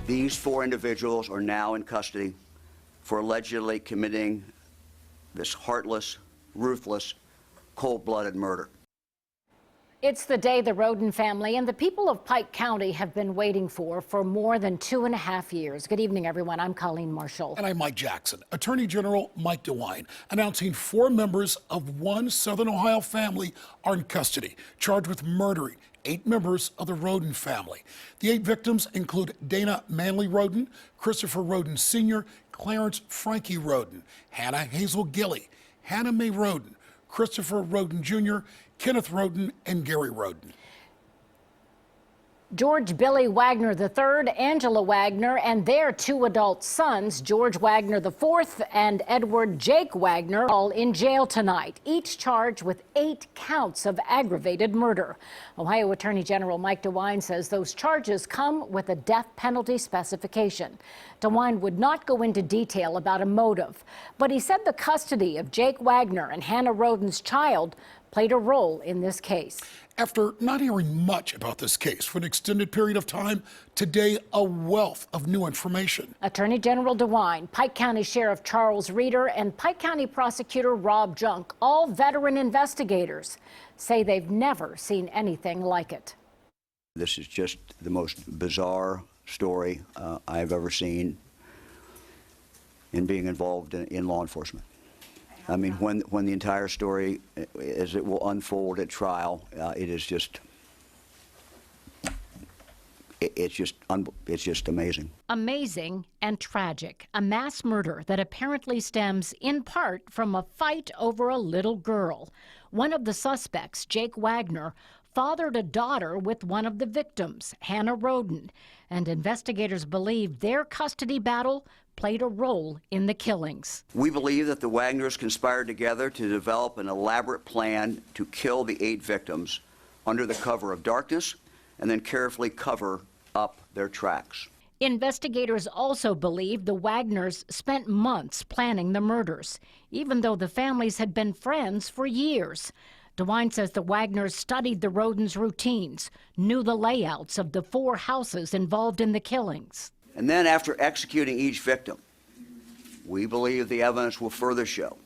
These 4 individuals are now in custody for allegedly committing this heartless, ruthless, cold-blooded murder. It's the day the Rhoden family and the people of Pike County have been waiting for more than 2.5 years. Good evening, everyone. I'm Colleen Marshall. And I'm Mike Jackson. Attorney General Mike DeWine announcing 4 members of one Southern Ohio family are in custody, charged with murdering 8 members of the Rhoden family. The 8 victims include Dana Manley Rhoden, Christopher Rhoden Sr., Clarence Frankie Rhoden, Hannah Hazel Gilley, Hannah Mae Rhoden, Christopher Rhoden Jr., Kenneth Rhoden, and Gary Rhoden. George Billy Wagner III, Angela Wagner, and their 2 adult sons, George Wagner IV and Edward Jake Wagner, all in jail tonight, each charged with 8 counts of aggravated murder. Ohio Attorney General Mike DeWine says those charges come with a death penalty specification. DeWine would not go into detail about a motive, but he said the custody of Jake Wagner and Hannah Rhoden's child played a role in this case. After not hearing much about this case for an extended period of time, today a wealth of new information. Attorney General DeWine, Pike County Sheriff Charles Reeder, and Pike County Prosecutor Rob Junk, all veteran investigators, say they've never seen anything like it. This is just the most bizarre story I've ever seen in being involved in law enforcement. I mean, when the entire story, as it will unfold at trial, it is just, it's just amazing. Amazing and tragic. A mass murder that apparently stems in part from a fight over a little girl. One of the suspects, Jake Wagner, fathered a daughter with one of the victims, Hannah Rhoden, and investigators believe their custody battle played a role in the killings. We believe that the Wagners conspired together to develop an elaborate plan to kill the 8 victims under the cover of darkness and then carefully cover up their tracks. Investigators also believe the Wagners spent months planning the murders, even though the families had been friends for years. DeWine says the Wagners studied the Rhodens' routines, knew the layouts of the 4 houses involved in the killings. And then after executing each victim, we believe the evidence will further show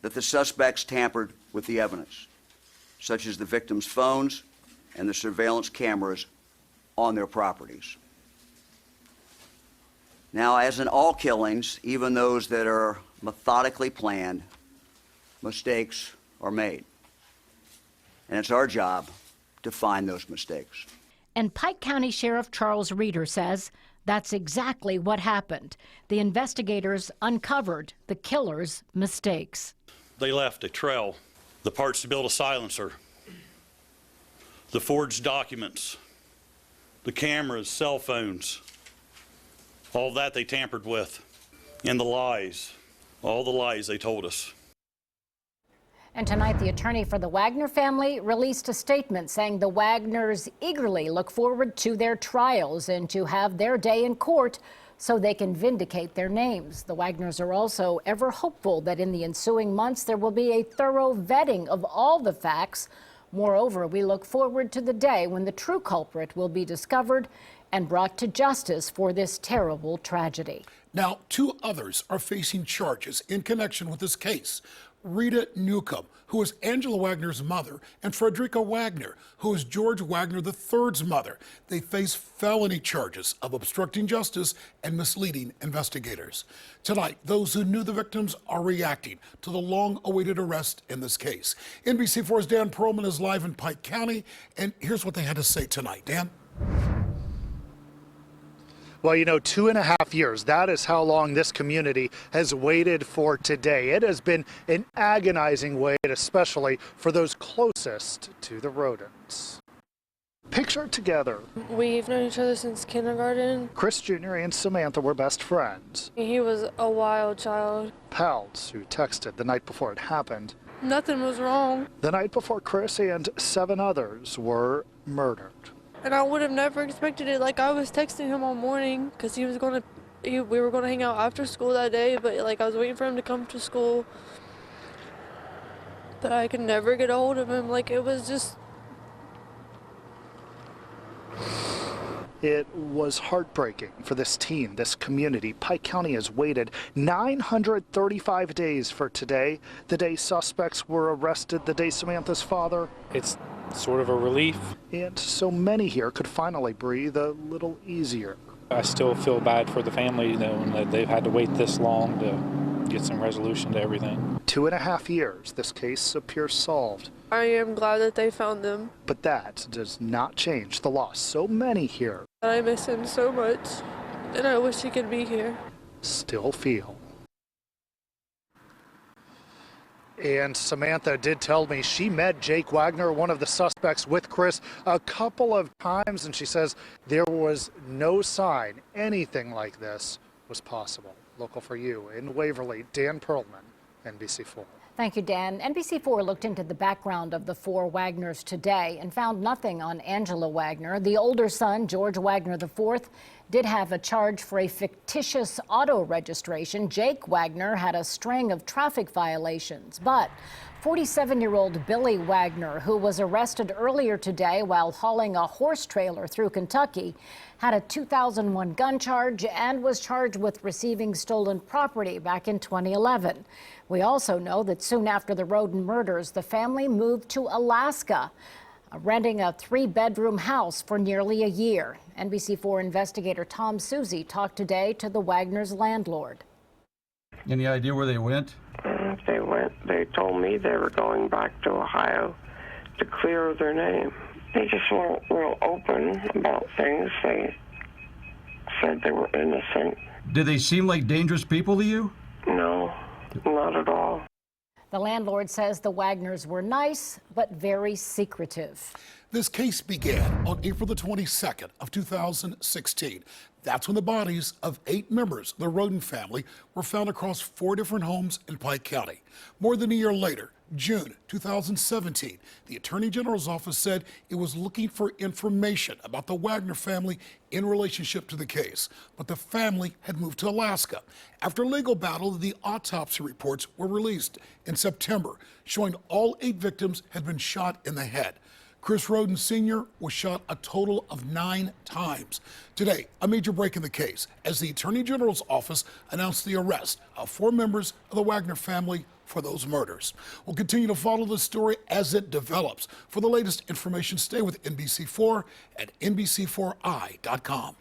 that the suspects tampered with the evidence, such as the victims' phones and the surveillance cameras on their properties. Now, as in all killings, even those that are methodically planned, mistakes are made. And it's our job to find those mistakes. And Pike County Sheriff Charles Reeder says that's exactly what happened. The investigators uncovered the killer's mistakes. They left a trail, the parts to build a silencer, the forged documents, the cameras, cell phones, all that they tampered with, and the lies, all the lies they told us. And tonight, the attorney for the Wagner family released a statement saying the Wagners eagerly look forward to their trials and to have their day in court so they can vindicate their names. The Wagners are also ever hopeful that in the ensuing months there will be a thorough vetting of all the facts. Moreover, we look forward to the day when the true culprit will be discovered and brought to justice for this terrible tragedy. Now, 2 others are facing charges in connection with this case. Rita Newcomb, who is Angela Wagner's mother, and Frederica Wagner, who is George Wagner III's mother. They face felony charges of obstructing justice and misleading investigators. Tonight, those who knew the victims are reacting to the long-awaited arrest in this case. NBC4's Dan Perlman is live in Pike County, and here's what they had to say tonight. Dan? Well, you know, 2.5 years, that is how long this community has waited for today. It has been an agonizing wait, especially for those closest to the Rhodens. Picture it together. We've known each other since kindergarten. Chris Jr. and Samantha were best friends. He was a wild child. Pals who texted the night before it happened. Nothing was wrong. The night before Chris and 7 others were murdered. And I would have never expected it. Like, I was texting him all morning because we were going to hang out after school that day, but like I was waiting for him to come to school. But I could never get a hold of him. Like, it was just It was heartbreaking for this team, this community. Pike County has waited 935 days for today, the day suspects were arrested, the day Samantha's father. It's sort of a relief. And so many here could finally breathe a little easier. I still feel bad for the family, knowing that they've had to wait this long to get some resolution to everything. 2.5 years, this case appears solved. I am glad that they found them. But that does not change the loss so many here I miss him so much, and I wish he could be here. still feel. And Samantha did tell me she met Jake Wagner, one of the suspects, with Chris a couple of times, and she says there was no sign anything like this was possible. Local for you in Waverly, Dan Perlman, NBC4. Thank you, Dan. NBC4 looked into the background of the four Wagners today and found nothing on Angela Wagner. The older son, George Wagner IV, did have a charge for a fictitious auto registration. Jake Wagner had a string of traffic violations, but 47-year-old Billy Wagner, who was arrested earlier today while hauling a horse trailer through Kentucky, had a 2001 gun charge and was charged with receiving stolen property back in 2011. We also know that soon after the Rhoden murders, the family moved to Alaska, renting a 3-bedroom house for nearly a year. NBC4 investigator Tom Susie talked today to the Wagner's landlord. Any idea where they went? They told me they were going back to Ohio to clear their name. They just weren't real open about things. They said they were innocent. Did they seem like dangerous people to you? No, not at all. The landlord says the Wagners were nice, but very secretive. This case began on April the 22nd of 2016. That's when the bodies of 8 members of the Rhoden family were found across 4 different homes in Pike County. More than a year later, June 2017, the Attorney General's office said it was looking for information about the Wagner family in relationship to the case, but the family had moved to Alaska. After a legal battle, the autopsy reports were released in September, showing all 8 victims had been shot in the head. Chris Rhoden Sr. was shot a total of 9 times. Today, a major break in the case as the Attorney General's office announced the arrest of 4 members of the Wagner family for those murders. We'll continue to follow this story as it develops. For the latest information, stay with NBC4 at NBC4i.com.